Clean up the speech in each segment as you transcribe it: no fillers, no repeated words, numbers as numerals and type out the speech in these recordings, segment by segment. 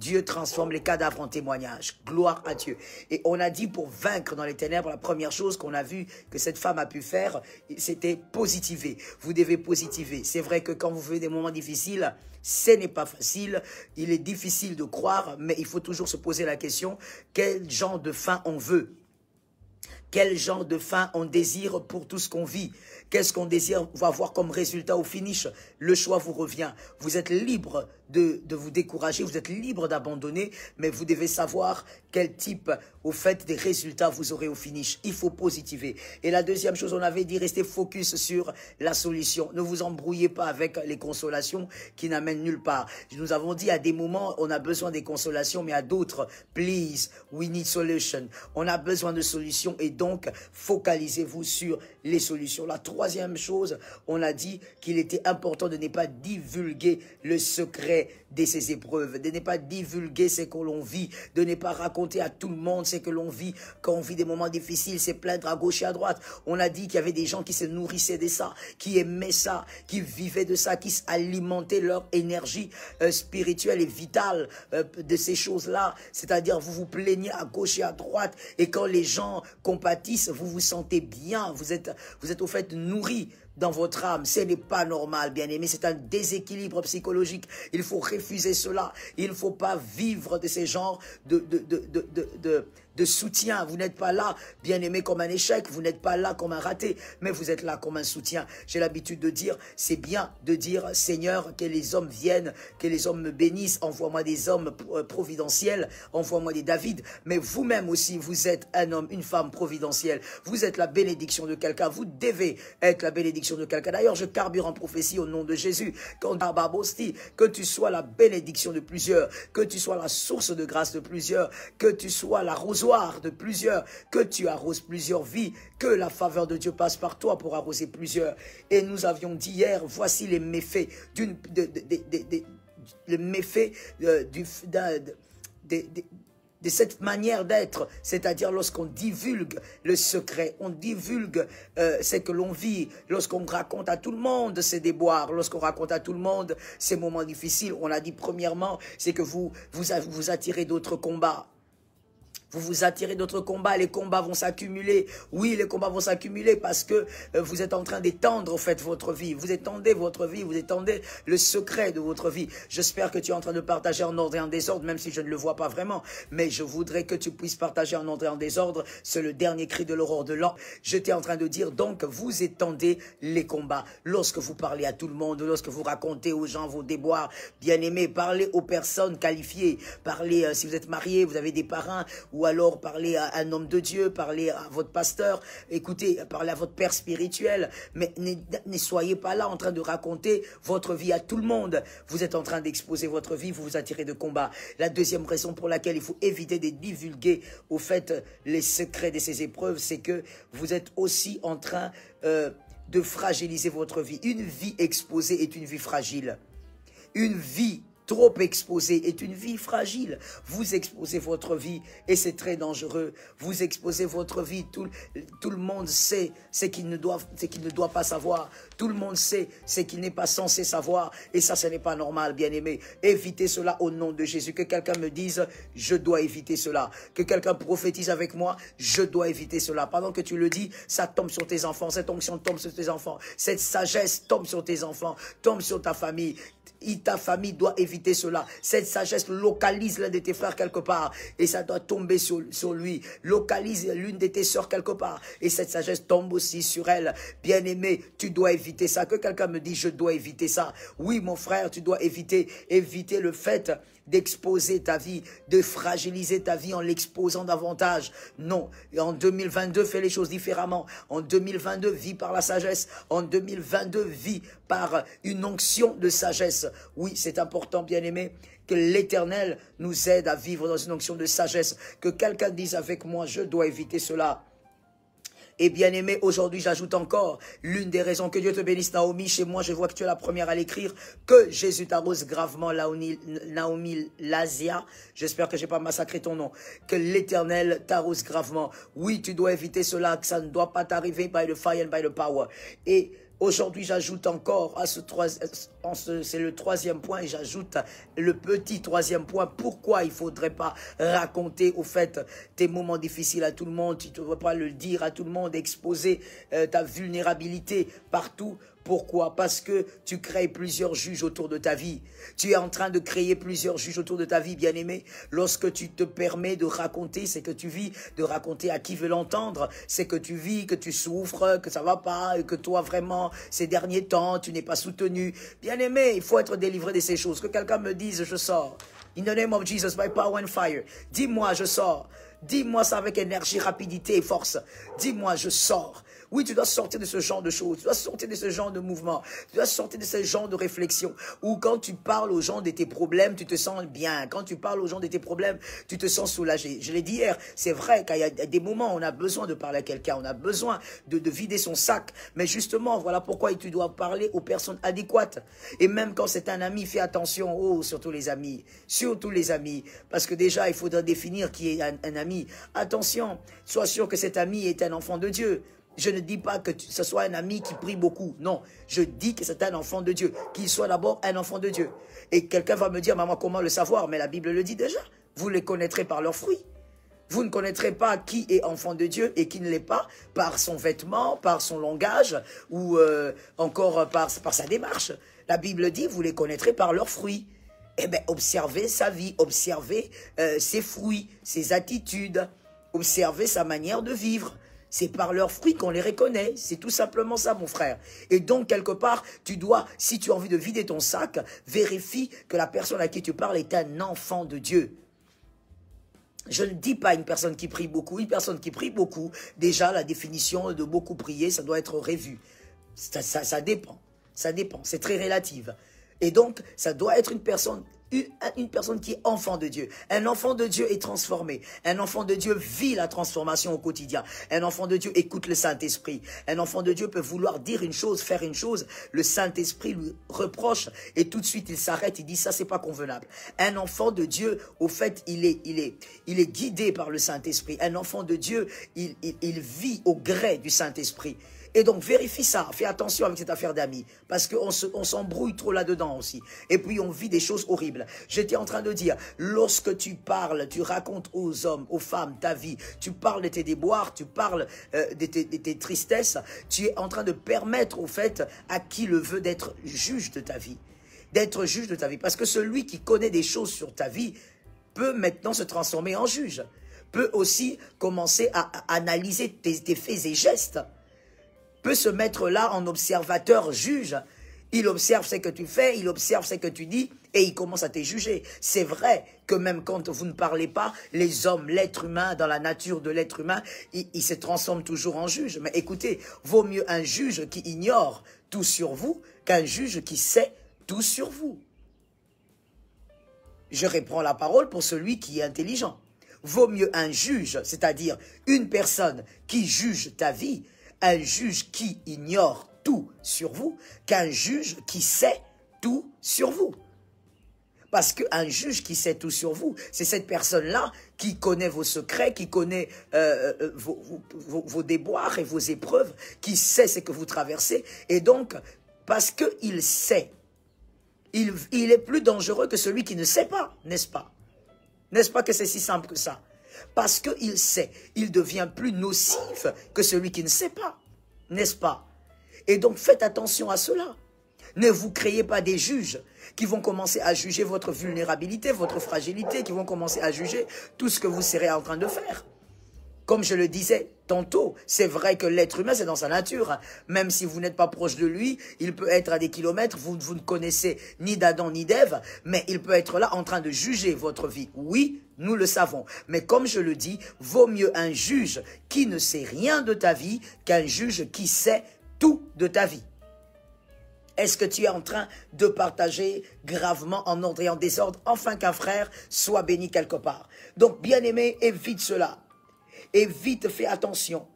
Dieu transforme les cadavres en témoignages. Gloire à Dieu. Et on a dit pour vaincre dans les ténèbres, la première chose qu'on a vu que cette femme a pu faire, c'était positiver. Vous devez positiver. C'est vrai que quand vous vivez des moments difficiles, ce n'est pas facile. Il est difficile de croire, mais il faut toujours se poser la question, quel genre de fin on veut? Quel genre de fin on désire pour tout ce qu'on vit? Qu'est-ce qu'on désire avoir comme résultat au finish? Le choix vous revient. Vous êtes libre de vous décourager, vous êtes libre d'abandonner, mais vous devez savoir quel type, au fait, des résultats vous aurez au finish. Il faut positiver. Et la deuxième chose, on avait dit, restez focus sur la solution. Ne vous embrouillez pas avec les consolations qui n'amènent nulle part. Nous avons dit, à des moments, on a besoin des consolations, mais à d'autres, please, we need solution. On a besoin de solutions et donc, focalisez-vous sur les solutions. La troisième chose, on a dit qu'il était important de ne pas divulguer le secret de ces épreuves, de ne pas divulguer ce que l'on vit, de ne pas raconter à tout le monde ce que l'on vit. Quand on vit des moments difficiles, c'est plaindre à gauche et à droite. On a dit qu'il y avait des gens qui se nourrissaient de ça, qui aimaient ça, qui vivaient de ça, qui alimentaient leur énergie spirituelle et vitale de ces choses-là. C'est-à-dire, vous vous plaignez à gauche et à droite, et quand les gens compatissent, vous vous sentez bien, vous êtes au fait nourri dans votre âme. Ce n'est pas normal, bien-aimé. C'est un déséquilibre psychologique. Il faut refuser cela. Il ne faut pas vivre de ces genres de soutien. Vous n'êtes pas là, bien-aimé, comme un échec. Vous n'êtes pas là comme un raté, mais vous êtes là comme un soutien. J'ai l'habitude de dire, c'est bien de dire, Seigneur, que les hommes viennent, que les hommes me bénissent. Envoie-moi des hommes providentiels. Envoie-moi des David. Mais vous-même aussi, vous êtes un homme, une femme providentielle. Vous êtes la bénédiction de quelqu'un. Vous devez être la bénédiction de quelqu'un. D'ailleurs, je carbure en prophétie au nom de Jésus. Que tu sois la bénédiction de plusieurs, que tu sois la source de grâce de plusieurs, que tu sois l'arrosoir de plusieurs, que tu arroses plusieurs vies, que la faveur de Dieu passe par toi pour arroser plusieurs. Et nous avions dit hier, voici les méfaits de cette manière d'être, c'est-à-dire lorsqu'on divulgue le secret, on divulgue ce que l'on vit, lorsqu'on raconte à tout le monde ses déboires, lorsqu'on raconte à tout le monde ces moments difficiles. On a dit premièrement, c'est que vous attirez d'autres combats. Vous vous attirez d'autres combats, les combats vont s'accumuler. Oui, les combats vont s'accumuler parce que vous êtes en train d'étendre, en fait, votre vie. Vous étendez votre vie, vous étendez le secret de votre vie. J'espère que tu es en train de partager en ordre et en désordre, même si je ne le vois pas vraiment. Mais je voudrais que tu puisses partager en ordre et en désordre. C'est le dernier cri de l'aurore de l'an. J'étais en train de dire, donc, vous étendez les combats. Lorsque vous parlez à tout le monde, lorsque vous racontez aux gens vos déboires, bien-aimés, parlez aux personnes qualifiées. Parlez, si vous êtes marié, vous avez des parrains, ou alors parlez à un homme de Dieu, parlez à votre pasteur, écoutez, parlez à votre père spirituel, mais ne soyez pas là en train de raconter votre vie à tout le monde. Vous êtes en train d'exposer votre vie, vous vous attirez de combat. La deuxième raison pour laquelle il faut éviter de divulguer au fait les secrets de ces épreuves, c'est que vous êtes aussi en train de fragiliser votre vie. Une vie exposée est une vie fragile. Une vie trop exposée est une vie fragile. Vous exposez votre vie et c'est très dangereux. Vous exposez votre vie. Tout le monde sait ce qu'il ne doit pas savoir. Tout le monde sait ce qu'il n'est pas censé savoir. Et ça, ce n'est pas normal, bien-aimé. Évitez cela au nom de Jésus. Que quelqu'un me dise, je dois éviter cela. Que quelqu'un prophétise avec moi, je dois éviter cela. Pendant que tu le dis, ça tombe sur tes enfants. Cette onction tombe sur tes enfants. Cette sagesse tombe sur tes enfants, tombe sur ta famille. Et ta famille doit éviter cela. Cette sagesse localise l'un de tes frères quelque part et ça doit tomber sur lui. Localise l'une de tes sœurs quelque part et cette sagesse tombe aussi sur elle. Bien-aimé, tu dois éviter ça. Que quelqu'un me dise, je dois éviter ça. Oui, mon frère, tu dois éviter le fait d'exposer ta vie, de fragiliser ta vie en l'exposant davantage. Non, en 2022, fais les choses différemment. En 2022, vis par la sagesse. En 2022, vis par une onction de sagesse. Oui, c'est important, bien-aimé, que l'Éternel nous aide à vivre dans une onction de sagesse. Que quelqu'un dise avec moi, je dois éviter cela. Et bien aimé, aujourd'hui j'ajoute encore l'une des raisons. Que Dieu te bénisse, Naomi. Chez moi, je vois que tu es la première à l'écrire. Que Jésus t'arrose gravement, Naomi Lazia. J'espère que je n'ai pas massacré ton nom. Que l'Éternel t'arrose gravement. Oui, tu dois éviter cela, que ça ne doit pas t'arriver by the fire and by the power. Et Aujourd'hui, j'ajoute encore à c'est le troisième point, et j'ajoute le petit troisième point. Pourquoi il ne faudrait pas raconter au fait tes moments difficiles à tout le monde, tu ne devrais pas le dire à tout le monde, exposer ta vulnérabilité partout. Pourquoi? Parce que tu crées plusieurs juges autour de ta vie. Tu es en train de créer plusieurs juges autour de ta vie, bien-aimé. Lorsque tu te permets de raconter ce que tu vis, de raconter à qui veut l'entendre, c'est que tu vis, que tu souffres, que ça va pas, et que toi vraiment, ces derniers temps, tu n'es pas soutenu. Bien-aimé, il faut être délivré de ces choses. Que quelqu'un me dise, je sors. In the name of Jesus, by power and fire. Dis-moi, je sors. Dis-moi ça avec énergie, rapidité et force. Dis-moi, je sors. Oui, tu dois sortir de ce genre de choses, tu dois sortir de ce genre de mouvement, tu dois sortir de ce genre de réflexion, où quand tu parles aux gens de tes problèmes, tu te sens bien. Quand tu parles aux gens de tes problèmes, tu te sens soulagé. Je l'ai dit hier, c'est vrai qu'il y a des moments où on a besoin de parler à quelqu'un, on a besoin de vider son sac. Mais justement, voilà pourquoi tu dois parler aux personnes adéquates. Et même quand c'est un ami, fais attention, surtout les amis, parce que déjà, il faudra définir qui est un ami. Attention, sois sûr que cet ami est un enfant de Dieu. Je ne dis pas que ce soit un ami qui prie beaucoup. Non, je dis que c'est un enfant de Dieu. Qu'il soit d'abord un enfant de Dieu. Et quelqu'un va me dire, maman, comment le savoir? Mais la Bible le dit déjà. Vous les connaîtrez par leurs fruits. Vous ne connaîtrez pas qui est enfant de Dieu et qui ne l'est pas par son vêtement, par son langage ou encore par sa démarche. La Bible dit, vous les connaîtrez par leurs fruits. Eh bien, observez sa vie, observez ses fruits, ses attitudes, observez sa manière de vivre. C'est par leurs fruits qu'on les reconnaît. C'est tout simplement ça, mon frère. Et donc, quelque part, tu dois, si tu as envie de vider ton sac, vérifie que la personne à qui tu parles est un enfant de Dieu. Je ne dis pas une personne qui prie beaucoup. Une personne qui prie beaucoup, déjà, la définition de beaucoup prier, ça doit être revu. Ça dépend. Ça dépend. C'est très relatif. Et donc, ça doit être une personne qui est enfant de Dieu. Un enfant de Dieu est transformé. Un enfant de Dieu vit la transformation au quotidien. Un enfant de Dieu écoute le Saint-Esprit. Un enfant de Dieu peut vouloir dire une chose, faire une chose. Le Saint-Esprit lui reproche et tout de suite il s'arrête, il dit ça c'est pas convenable. Un enfant de Dieu, au fait, il est guidé par le Saint-Esprit. Un enfant de Dieu, il vit au gré du Saint-Esprit. Et donc, vérifie ça. Fais attention avec cette affaire d'amis. Parce qu'on s'embrouille trop là-dedans aussi. Et puis, on vit des choses horribles. J'étais en train de dire, lorsque tu parles, tu racontes aux hommes, aux femmes, ta vie, tu parles de tes déboires, tu parles de tes tristesses, tu es en train de permettre, au fait, à qui le veut d'être juge de ta vie. D'être juge de ta vie. Parce que celui qui connaît des choses sur ta vie peut maintenant se transformer en juge. Peut aussi commencer à analyser tes faits et gestes. Peut se mettre là en observateur juge. Il observe ce que tu fais, il observe ce que tu dis et il commence à te juger. C'est vrai que même quand vous ne parlez pas, les hommes, l'être humain, dans la nature de l'être humain, il se transforme toujours en juge. Mais écoutez, vaut mieux un juge qui ignore tout sur vous qu'un juge qui sait tout sur vous. Je reprends la parole pour celui qui est intelligent. Vaut mieux un juge, c'est-à-dire une personne qui juge ta vie, un juge qui ignore tout sur vous, qu'un juge qui sait tout sur vous. Parce qu'un juge qui sait tout sur vous, c'est cette personne-là qui connaît vos secrets, qui connaît vos déboires et vos épreuves, qui sait ce que vous traversez. Et donc, parce qu'il sait, il est plus dangereux que celui qui ne sait pas, n'est-ce pas? N'est-ce pas que c'est si simple que ça? Parce qu'il sait, il devient plus nocif que celui qui ne sait pas, n'est-ce pas? Et donc faites attention à cela. Ne vous créez pas des juges qui vont commencer à juger votre vulnérabilité, votre fragilité, qui vont commencer à juger tout ce que vous serez en train de faire. Comme je le disais tantôt, c'est vrai que l'être humain, c'est dans sa nature. Même si vous n'êtes pas proche de lui, il peut être à des kilomètres, vous ne connaissez ni d'Adam ni d'Ève, mais il peut être là en train de juger votre vie. Oui, nous le savons. Mais comme je le dis, vaut mieux un juge qui ne sait rien de ta vie qu'un juge qui sait tout de ta vie. Est-ce que tu es en train de partager gravement en ordre et en désordre, afin qu'un frère soit béni quelque part? Donc, bien-aimé, évite cela. Évite, fais attention.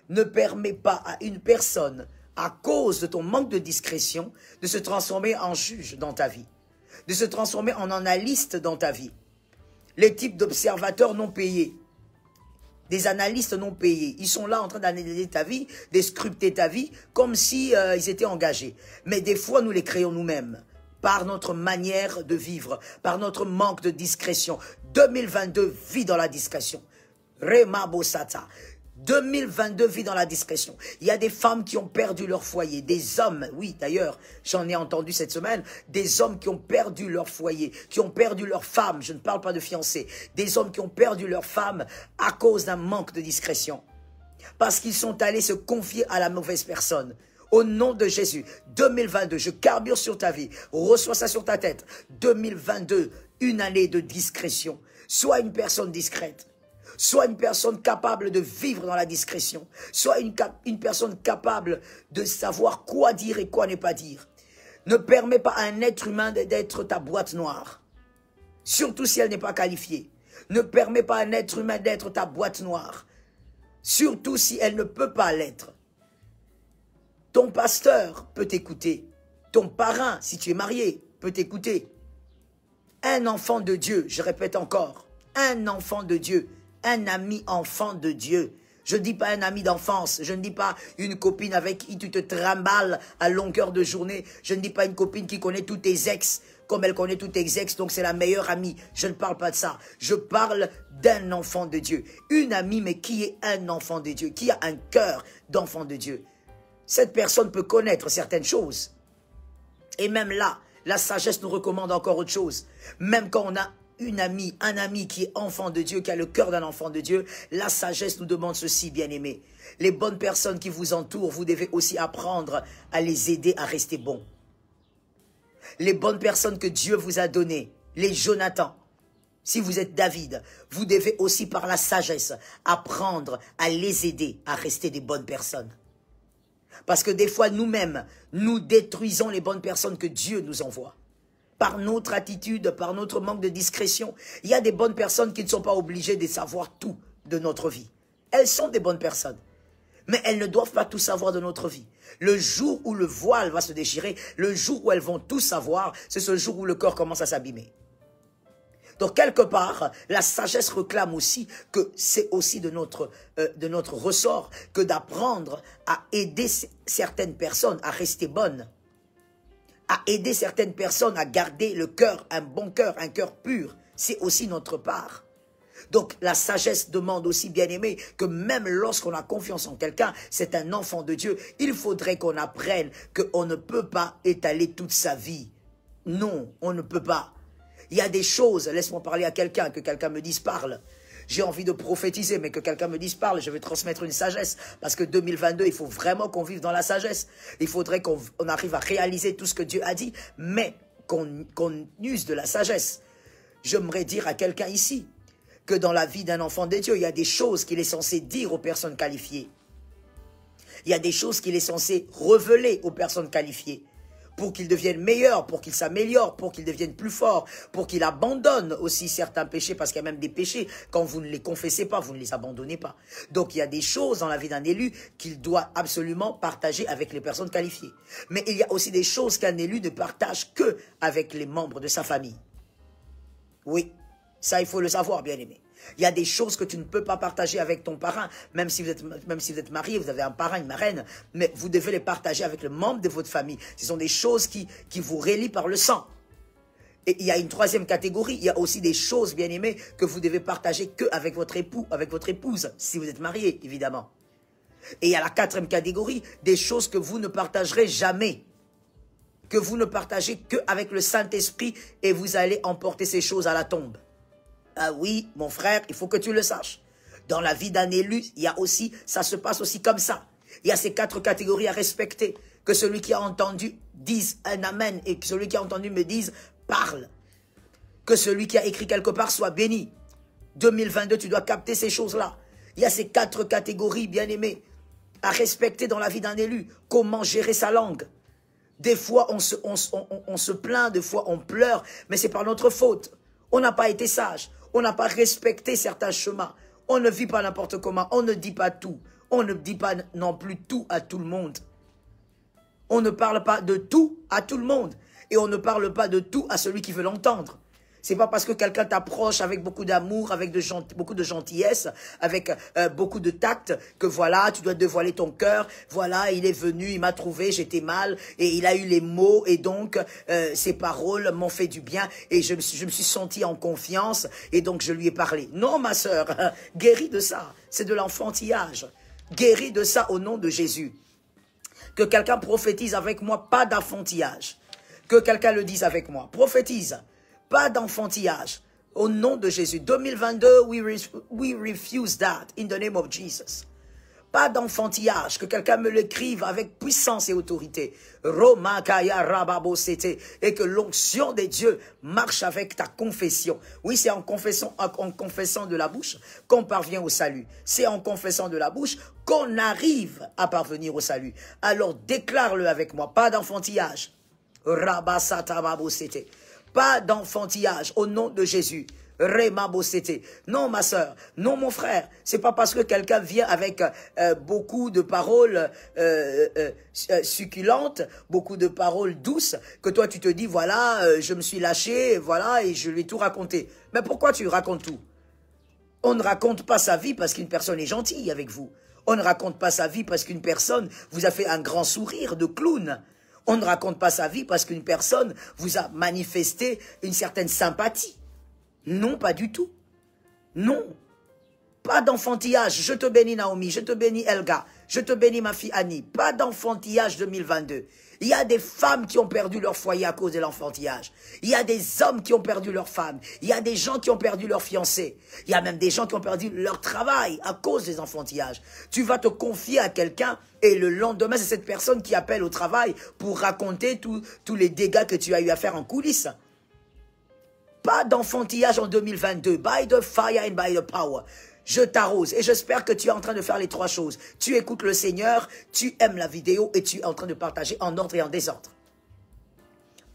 Ne permets pas à une personne, à cause de ton manque de discrétion, de se transformer en juge dans ta vie, de se transformer en analyste dans ta vie. Les types d'observateurs non payés. Des analystes non payés. Ils sont là en train d'analyser ta vie, de scruter ta vie, comme si ils étaient engagés. Mais des fois, nous les créons nous-mêmes, par notre manière de vivre, par notre manque de discrétion. 2022 vit dans la discrétion. Rema Bosata. 2022 vit dans la discrétion. Il y a des femmes qui ont perdu leur foyer, des hommes, oui d'ailleurs, j'en ai entendu cette semaine, des hommes qui ont perdu leur foyer, qui ont perdu leur femme, je ne parle pas de fiancés, des hommes qui ont perdu leur femme à cause d'un manque de discrétion. Parce qu'ils sont allés se confier à la mauvaise personne. Au nom de Jésus, 2022, je carbure sur ta vie, reçois ça sur ta tête. 2022, une année de discrétion. Sois une personne discrète. Sois une personne capable de vivre dans la discrétion. Sois une personne capable de savoir quoi dire et quoi ne pas dire. Ne permets pas à un être humain d'être ta boîte noire. Surtout si elle n'est pas qualifiée. Ne permets pas à un être humain d'être ta boîte noire. Surtout si elle ne peut pas l'être. Ton pasteur peut t'écouter. Ton parrain, si tu es marié, peut t'écouter. Un enfant de Dieu, je répète encore, un enfant de Dieu. Un ami enfant de Dieu. Je ne dis pas un ami d'enfance. Je ne dis pas une copine avec qui tu te trimbales à longueur de journée. Je ne dis pas une copine qui connaît tous tes ex comme elle connaît tous tes ex, donc c'est la meilleure amie. Je ne parle pas de ça. Je parle d'un enfant de Dieu. Une amie, mais qui est un enfant de Dieu, qui a un cœur d'enfant de Dieu. Cette personne peut connaître certaines choses. Et même là, la sagesse nous recommande encore autre chose. Même quand on a une amie, un ami qui est enfant de Dieu, qui a le cœur d'un enfant de Dieu, la sagesse nous demande ceci, bien-aimés. Les bonnes personnes qui vous entourent, vous devez aussi apprendre à les aider à rester bons. Les bonnes personnes que Dieu vous a données, les Jonathan, si vous êtes David, vous devez aussi par la sagesse apprendre à les aider à rester des bonnes personnes. Parce que des fois, nous-mêmes, nous détruisons les bonnes personnes que Dieu nous envoie. Par notre attitude, par notre manque de discrétion. Il y a des bonnes personnes qui ne sont pas obligées de savoir tout de notre vie. Elles sont des bonnes personnes. Mais elles ne doivent pas tout savoir de notre vie. Le jour où le voile va se déchirer, le jour où elles vont tout savoir, c'est ce jour où le corps commence à s'abîmer. Donc, quelque part, la sagesse réclame aussi que c'est aussi de notre ressort que d'apprendre à aider certaines personnes à rester bonnes. À aider certaines personnes à garder le cœur, un bon cœur, un cœur pur. C'est aussi notre part. Donc la sagesse demande aussi, bien aimé, que même lorsqu'on a confiance en quelqu'un, c'est un enfant de Dieu, il faudrait qu'on apprenne qu'on ne peut pas étaler toute sa vie. Non, on ne peut pas. Il y a des choses, laisse-moi parler à quelqu'un, que quelqu'un me dise parle. J'ai envie de prophétiser, mais que quelqu'un me dise parle, je vais transmettre une sagesse. Parce que 2022, il faut vraiment qu'on vive dans la sagesse. Il faudrait qu'on arrive à réaliser tout ce que Dieu a dit, mais qu'on use de la sagesse. J'aimerais dire à quelqu'un ici que dans la vie d'un enfant de Dieu, il y a des choses qu'il est censé dire aux personnes qualifiées. Il y a des choses qu'il est censé révéler aux personnes qualifiées. Pour qu'ils deviennent meilleurs, pour qu'ils s'améliorent, pour qu'ils deviennent plus forts, pour qu'ils abandonnent aussi certains péchés, parce qu'il y a même des péchés, quand vous ne les confessez pas, vous ne les abandonnez pas. Donc il y a des choses dans la vie d'un élu qu'il doit absolument partager avec les personnes qualifiées. Mais il y a aussi des choses qu'un élu ne partage que avec les membres de sa famille. Oui, ça il faut le savoir, bien aimé. Il y a des choses que tu ne peux pas partager avec ton parrain, même si vous êtes marié, vous avez un parrain, une marraine, mais vous devez les partager avec le membre de votre famille. Ce sont des choses qui vous relient par le sang. Et il y a une troisième catégorie, il y a aussi des choses, bien aimées, que vous devez partager qu'avec votre époux, avec votre épouse, si vous êtes marié, évidemment. Et il y a la quatrième catégorie, des choses que vous ne partagerez jamais. Que vous ne partagez qu'avec le Saint-Esprit et vous allez emporter ces choses à la tombe. Ah oui, mon frère, il faut que tu le saches. Dans la vie d'un élu, il y a aussi, ça se passe aussi comme ça. Il y a ces 4 catégories à respecter. Que celui qui a entendu dise un amen et que celui qui a entendu me dise parle. Que celui qui a écrit quelque part soit béni. 2022, tu dois capter ces choses-là. Il y a ces 4 catégories, bien aimées, à respecter dans la vie d'un élu. Comment gérer sa langue. Des fois, on se plaint, des fois, on pleure, mais c'est par notre faute. On n'a pas été sage. On n'a pas respecté certains chemins. On ne vit pas n'importe comment. On ne dit pas tout. On ne dit pas non plus tout à tout le monde. On ne parle pas de tout à tout le monde. Et on ne parle pas de tout à celui qui veut l'entendre. C'est pas parce que quelqu'un t'approche avec beaucoup d'amour, avec beaucoup de gentillesse, avec beaucoup de tact, que voilà, tu dois dévoiler ton cœur. Voilà, il est venu, il m'a trouvé, j'étais mal, et il a eu les mots, et donc ses paroles m'ont fait du bien, et je me suis senti en confiance, et donc je lui ai parlé. Non, ma sœur, guéris de ça. C'est de l'enfantillage. Guéris de ça au nom de Jésus. Que quelqu'un prophétise avec moi, pas d'enfantillage. Que quelqu'un le dise avec moi. Prophétise. Pas d'enfantillage. Au nom de Jésus. 2022, we refuse that in the name of Jesus. Pas d'enfantillage. Que quelqu'un me l'écrive avec puissance et autorité. Roma kaya rababo sete. Et que l'onction des dieux marche avec ta confession. Oui, c'est en confessant de la bouche qu'on parvient au salut. C'est en confessant de la bouche qu'on arrive à parvenir au salut. Alors déclare-le avec moi. Pas d'enfantillage. Pas d'enfantillage au nom de Jésus. Non, ma soeur, non, mon frère. C'est pas parce que quelqu'un vient avec beaucoup de paroles succulentes, beaucoup de paroles douces, que toi tu te dis, voilà, je me suis lâché, voilà, et je lui ai tout raconté. Mais pourquoi tu racontes tout? On ne raconte pas sa vie parce qu'une personne est gentille avec vous. On ne raconte pas sa vie parce qu'une personne vous a fait un grand sourire de clown. On ne raconte pas sa vie parce qu'une personne vous a manifesté une certaine sympathie. Non, pas du tout. Non. Pas d'enfantillage. Je te bénis Naomi, je te bénis Elga, je te bénis ma fille Annie. Pas d'enfantillage 2022. Il y a des femmes qui ont perdu leur foyer à cause de l'enfantillage. Il y a des hommes qui ont perdu leur femme. Il y a des gens qui ont perdu leur fiancé. Il y a même des gens qui ont perdu leur travail à cause des enfantillages. Tu vas te confier à quelqu'un et le lendemain, c'est cette personne qui appelle au travail pour raconter tous les dégâts que tu as eu à faire en coulisses. Pas d'enfantillage en 2022. By the fire and by the power. Je t'arrose et j'espère que tu es en train de faire les trois choses. Tu écoutes le Seigneur, tu aimes la vidéo et tu es en train de partager en ordre et en désordre.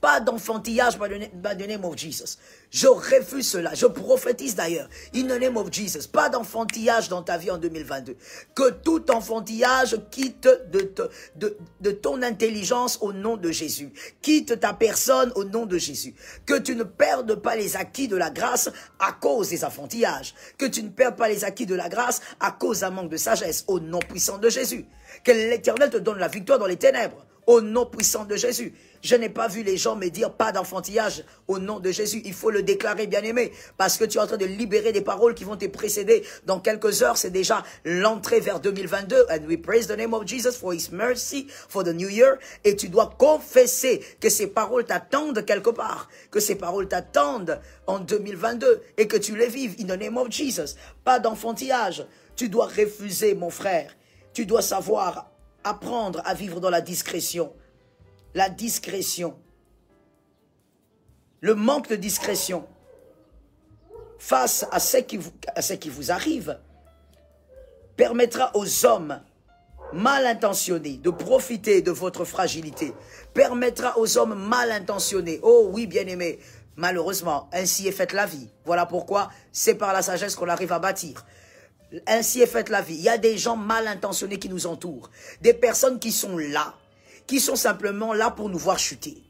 Pas d'enfantillage by the name of Jesus. Je refuse cela. Je prophétise d'ailleurs. In the name of Jesus. Pas d'enfantillage dans ta vie en 2022. Que tout enfantillage quitte de ton intelligence au nom de Jésus. Quitte ta personne au nom de Jésus. Que tu ne perdes pas les acquis de la grâce à cause des enfantillages. Que tu ne perdes pas les acquis de la grâce à cause d'un manque de sagesse au nom puissant de Jésus. Que l'Éternel te donne la victoire dans les ténèbres. Au nom puissant de Jésus. Je n'ai pas vu les gens me dire pas d'enfantillage au nom de Jésus. Il faut le déclarer, bien-aimé, parce que tu es en train de libérer des paroles qui vont te précéder. Dans quelques heures, c'est déjà l'entrée vers 2022. And we praise the name of Jesus for his mercy, for the new year. Et tu dois confesser que ces paroles t'attendent quelque part. Que ces paroles t'attendent en 2022 et que tu les vives in the name of Jesus. Pas d'enfantillage. Tu dois refuser, mon frère. Tu dois savoir apprendre à vivre dans la discrétion. La discrétion. Le manque de discrétion face à ce qui vous arrive permettra aux hommes mal intentionnés de profiter de votre fragilité. Permettra aux hommes mal intentionnés. Oh oui, bien-aimés, malheureusement, ainsi est faite la vie. Voilà pourquoi c'est par la sagesse qu'on arrive à bâtir. Ainsi est faite la vie. Il y a des gens mal intentionnés qui nous entourent. Des personnes qui sont là, qui sont simplement là pour nous voir chuter.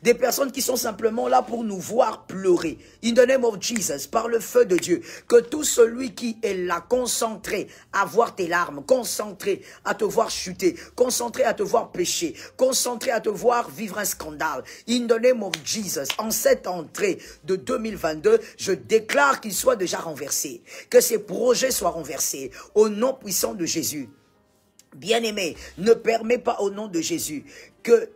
Des personnes qui sont simplement là pour nous voir pleurer. In the name of Jesus, par le feu de Dieu, que tout celui qui est là, concentré à voir tes larmes, concentré à te voir chuter, concentré à te voir pécher, concentré à te voir vivre un scandale. In the name of Jesus, en cette entrée de 2022, je déclare qu'il soit déjà renversé, que ces projets soient renversés, au nom puissant de Jésus. Bien-aimé, ne permets pas au nom de Jésus que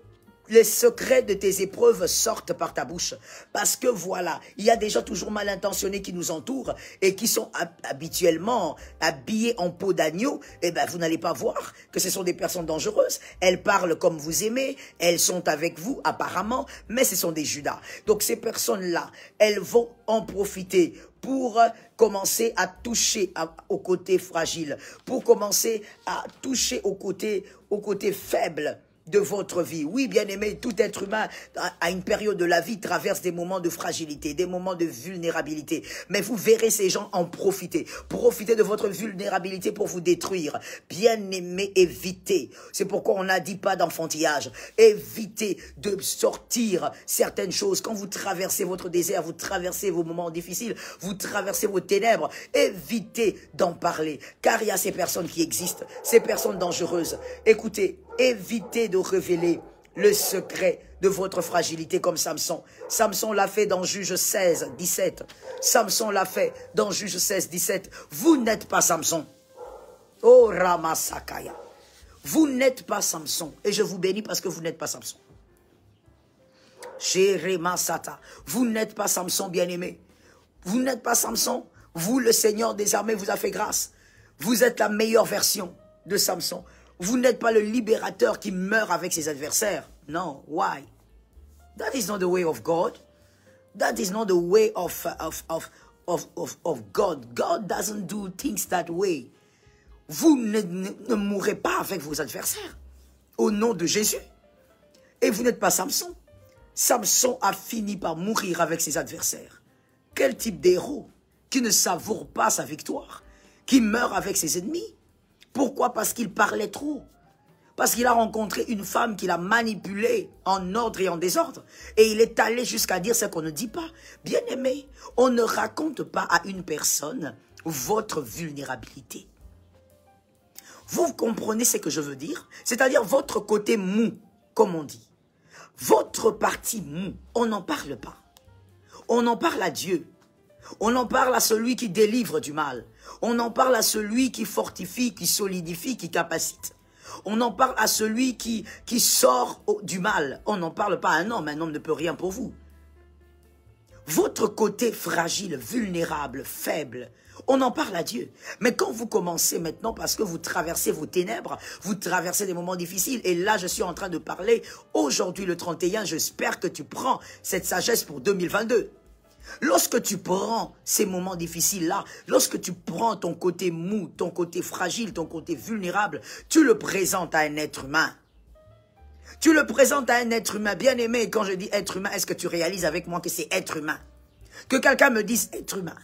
les secrets de tes épreuves sortent par ta bouche. Parce que voilà, il y a des gens toujours mal intentionnés qui nous entourent et qui sont habituellement habillés en peau d'agneau. Eh bien, vous n'allez pas voir que ce sont des personnes dangereuses. Elles parlent comme vous aimez, elles sont avec vous apparemment, mais ce sont des Judas. Donc ces personnes-là, elles vont en profiter pour commencer à toucher au côté fragile, pour commencer à toucher au côté faible de votre vie. Oui, bien-aimé, tout être humain, à une période de la vie, traverse des moments de fragilité, des moments de vulnérabilité. Mais vous verrez ces gens en profiter. Profitez de votre vulnérabilité pour vous détruire. Bien-aimé, évitez. C'est pourquoi on n'a dit pas d'enfantillage. Évitez de sortir certaines choses. Quand vous traversez votre désert, vous traversez vos moments difficiles, vous traversez vos ténèbres, évitez d'en parler. Car il y a ces personnes qui existent, ces personnes dangereuses. Écoutez, évitez de révéler le secret de votre fragilité comme Samson. Samson l'a fait dans Juge 16, 17. Samson l'a fait dans Juge 16, 17. Vous n'êtes pas Samson. Oh Ramasakaya. Vous n'êtes pas Samson. Et je vous bénis parce que vous n'êtes pas Samson. Jérémasata. Vous n'êtes pas Samson, bien-aimé. Vous n'êtes pas Samson. Vous, le Seigneur des armées, vous a fait grâce. Vous êtes la meilleure version de Samson. Vous n'êtes pas le libérateur qui meurt avec ses adversaires. Non. Why? That is not the way of God. That is not the way of God. God doesn't do things that way. Vous ne mourrez pas avec vos adversaires. Au nom de Jésus. Et vous n'êtes pas Samson. Samson a fini par mourir avec ses adversaires. Quel type d'héros qui ne savoure pas sa victoire, qui meurt avec ses ennemis? Pourquoi? Parce qu'il parlait trop. Parce qu'il a rencontré une femme qu'il a manipulée en ordre et en désordre. Et il est allé jusqu'à dire ce qu'on ne dit pas. Bien-aimé, on ne raconte pas à une personne votre vulnérabilité. Vous comprenez ce que je veux dire? C'est-à-dire votre côté mou, comme on dit. Votre partie mou, on n'en parle pas. On en parle à Dieu. On en parle à celui qui délivre du mal. On en parle à celui qui fortifie, qui solidifie, qui capacite. On en parle à celui qui sort du mal. On n'en parle pas à un homme ne peut rien pour vous. Votre côté fragile, vulnérable, faible, on en parle à Dieu. Mais quand vous commencez maintenant, parce que vous traversez vos ténèbres, vous traversez des moments difficiles, et là je suis en train de parler, aujourd'hui le 31, j'espère que tu prends cette sagesse pour 2022. Lorsque tu prends ces moments difficiles-là, lorsque tu prends ton côté mou, ton côté fragile, ton côté vulnérable, tu le présentes à un être humain. Tu le présentes à un être humain. Bien aimé, quand je dis être humain, est-ce que tu réalises avec moi que c'est être humain? Que quelqu'un me dise être humain.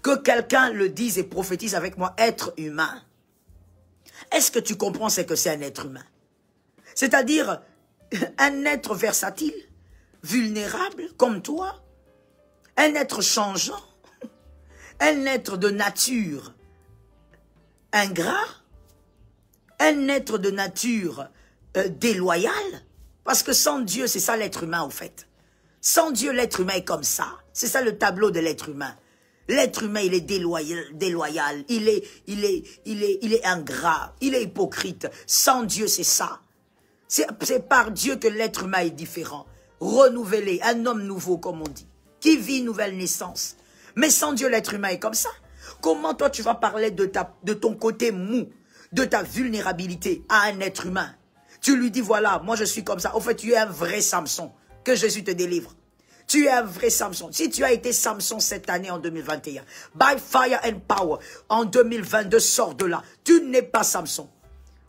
Que quelqu'un le dise et prophétise avec moi être humain. Est-ce que tu comprends ce que c'est un être humain? C'est-à-dire un être versatile, vulnérable comme toi, un être changeant, un être de nature ingrat, un être de nature déloyal. Parce que sans Dieu, c'est ça l'être humain au fait. Sans Dieu, l'être humain est comme ça. C'est ça le tableau de l'être humain. L'être humain, il est déloyal, il est ingrat, il est hypocrite. Sans Dieu, c'est ça. C'est par Dieu que l'être humain est différent. Renouvelé, un homme nouveau, comme on dit, qui vit une nouvelle naissance. Mais sans Dieu, l'être humain est comme ça. Comment toi, tu vas parler de ton côté mou, de ta vulnérabilité à un être humain? Tu lui dis, voilà, moi je suis comme ça. Au fait, tu es un vrai Samson, que Jésus te délivre. Tu es un vrai Samson. Si tu as été Samson cette année en 2021, by fire and power, en 2022, sors de là. Tu n'es pas Samson.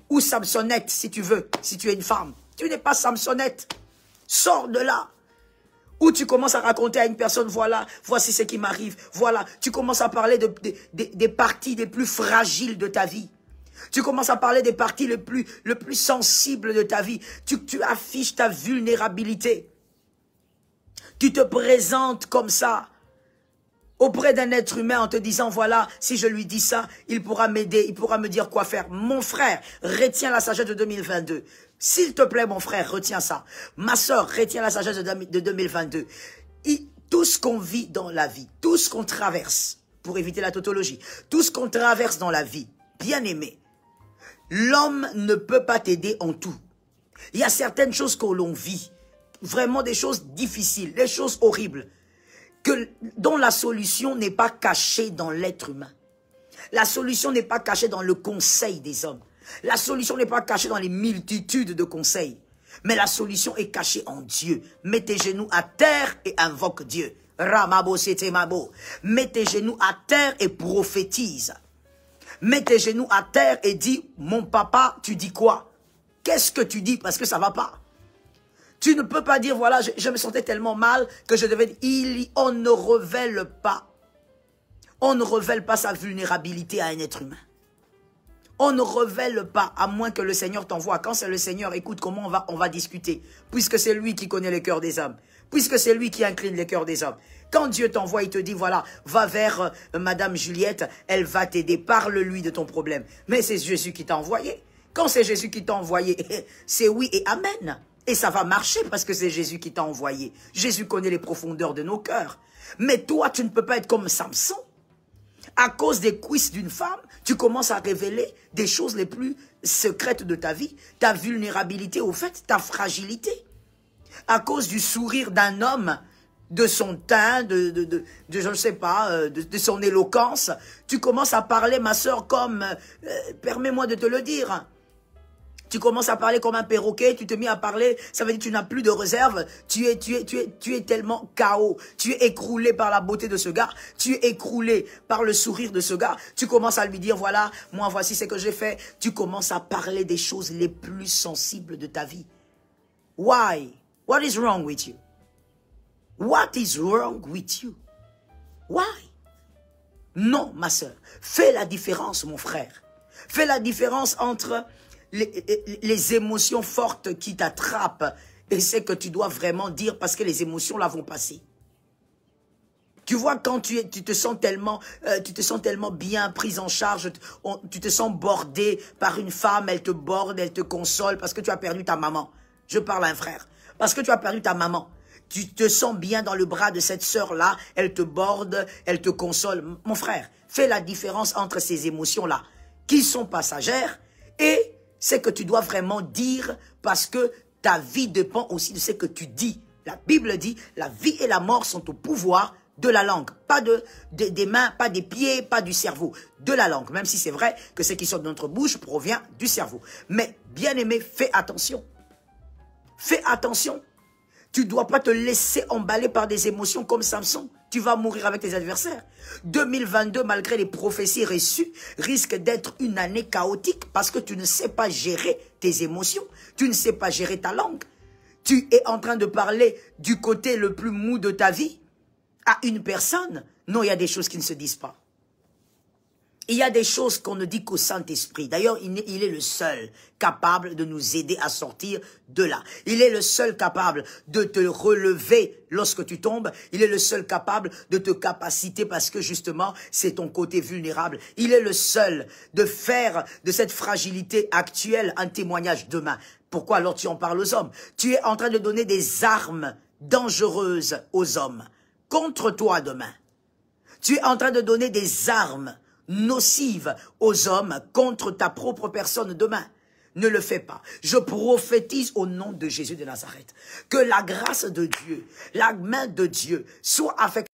Ou Samsonnette, si tu veux, si tu es une femme. Tu n'es pas Samsonnette. Sors de là. Ou tu commences à raconter à une personne, voilà, voici ce qui m'arrive. Voilà, tu commences à parler des parties les plus fragiles de ta vie. Tu commences à parler des parties les plus sensibles de ta vie. Tu affiches ta vulnérabilité. Tu te présentes comme ça auprès d'un être humain en te disant, voilà, si je lui dis ça, il pourra m'aider, il pourra me dire quoi faire. Mon frère, retiens la sagesse de 2022. S'il te plaît, mon frère, retiens ça. Ma soeur, retiens la sagesse de 2022. Tout ce qu'on vit dans la vie, tout ce qu'on traverse, pour éviter la tautologie, tout ce qu'on traverse dans la vie, bien aimé, l'homme ne peut pas t'aider en tout. Il y a certaines choses que l'on vit, vraiment des choses difficiles, des choses horribles, dont la solution n'est pas cachée dans l'être humain. La solution n'est pas cachée dans le conseil des hommes. La solution n'est pas cachée dans les multitudes de conseils. Mais la solution est cachée en Dieu. Mets tes genoux à terre et invoque Dieu. Ramabo setemabo. Mets tes genoux à terre et prophétise. Mets tes genoux à terre et dis, mon papa, tu dis quoi? Qu'est-ce que tu dis? Parce que ça ne va pas. Tu ne peux pas dire, voilà, je me sentais tellement mal que je devais dire, on ne révèle pas. On ne révèle pas sa vulnérabilité à un être humain. On ne révèle pas, à moins que le Seigneur t'envoie. Quand c'est le Seigneur, écoute, comment on va discuter? Puisque c'est lui qui connaît les cœurs des hommes. Puisque c'est lui qui incline les cœurs des hommes. Quand Dieu t'envoie, il te dit, voilà, va vers Madame Juliette, elle va t'aider, parle-lui de ton problème. Mais c'est Jésus qui t'a envoyé. Quand c'est Jésus qui t'a envoyé, c'est oui et amen. Et ça va marcher parce que c'est Jésus qui t'a envoyé. Jésus connaît les profondeurs de nos cœurs. Mais toi, tu ne peux pas être comme Samson. À cause des cuisses d'une femme, tu commences à révéler des choses les plus secrètes de ta vie, ta vulnérabilité, au fait, ta fragilité. À cause du sourire d'un homme, de son teint, je ne sais pas, de son éloquence, tu commences à parler, ma sœur, comme, permets-moi de te le dire, tu commences à parler comme un perroquet, tu te mets à parler, ça veut dire que tu n'as plus de réserve, tu es tellement KO, tu es écroulé par la beauté de ce gars, tu es écroulé par le sourire de ce gars, tu commences à lui dire, voilà, moi voici ce que j'ai fait, tu commences à parler des choses les plus sensibles de ta vie. Why? What is wrong with you? What is wrong with you? Why? Non, ma sœur, fais la différence, mon frère. Fais la différence entre les émotions fortes qui t'attrapent et c'est que tu dois vraiment dire parce que les émotions là vont passer. Tu vois, quand tu te sens tellement bien prise en charge, tu te sens bordé par une femme, elle te borde, elle te console parce que tu as perdu ta maman. Je parle à un frère. Parce que tu as perdu ta maman. Tu te sens bien dans le bras de cette sœur-là, elle te borde, elle te console. Mon frère, fais la différence entre ces émotions-là qui sont passagères et c'est que tu dois vraiment dire parce que ta vie dépend aussi de ce que tu dis. La Bible dit, la vie et la mort sont au pouvoir de la langue. Pas des mains, pas des pieds, pas du cerveau. De la langue. Même si c'est vrai que ce qui sort de notre bouche provient du cerveau. Mais, bien aimé, fais attention. Fais attention. Tu ne dois pas te laisser emballer par des émotions comme Samson. Tu vas mourir avec tes adversaires. 2022, malgré les prophéties reçues, risque d'être une année chaotique parce que tu ne sais pas gérer tes émotions. Tu ne sais pas gérer ta langue. Tu es en train de parler du côté le plus mou de ta vie à une personne. Non, il y a des choses qui ne se disent pas. Il y a des choses qu'on ne dit qu'au Saint-Esprit. D'ailleurs, il est le seul capable de nous aider à sortir de là. Il est le seul capable de te relever lorsque tu tombes. Il est le seul capable de te capaciter parce que justement, c'est ton côté vulnérable. Il est le seul de faire de cette fragilité actuelle un témoignage demain. Pourquoi alors tu en parles aux hommes? Tu es en train de donner des armes dangereuses aux hommes contre toi demain. Tu es en train de donner des armes nocive aux hommes contre ta propre personne demain. Ne le fais pas. Je prophétise au nom de Jésus de Nazareth que la grâce de Dieu, la main de Dieu soit avec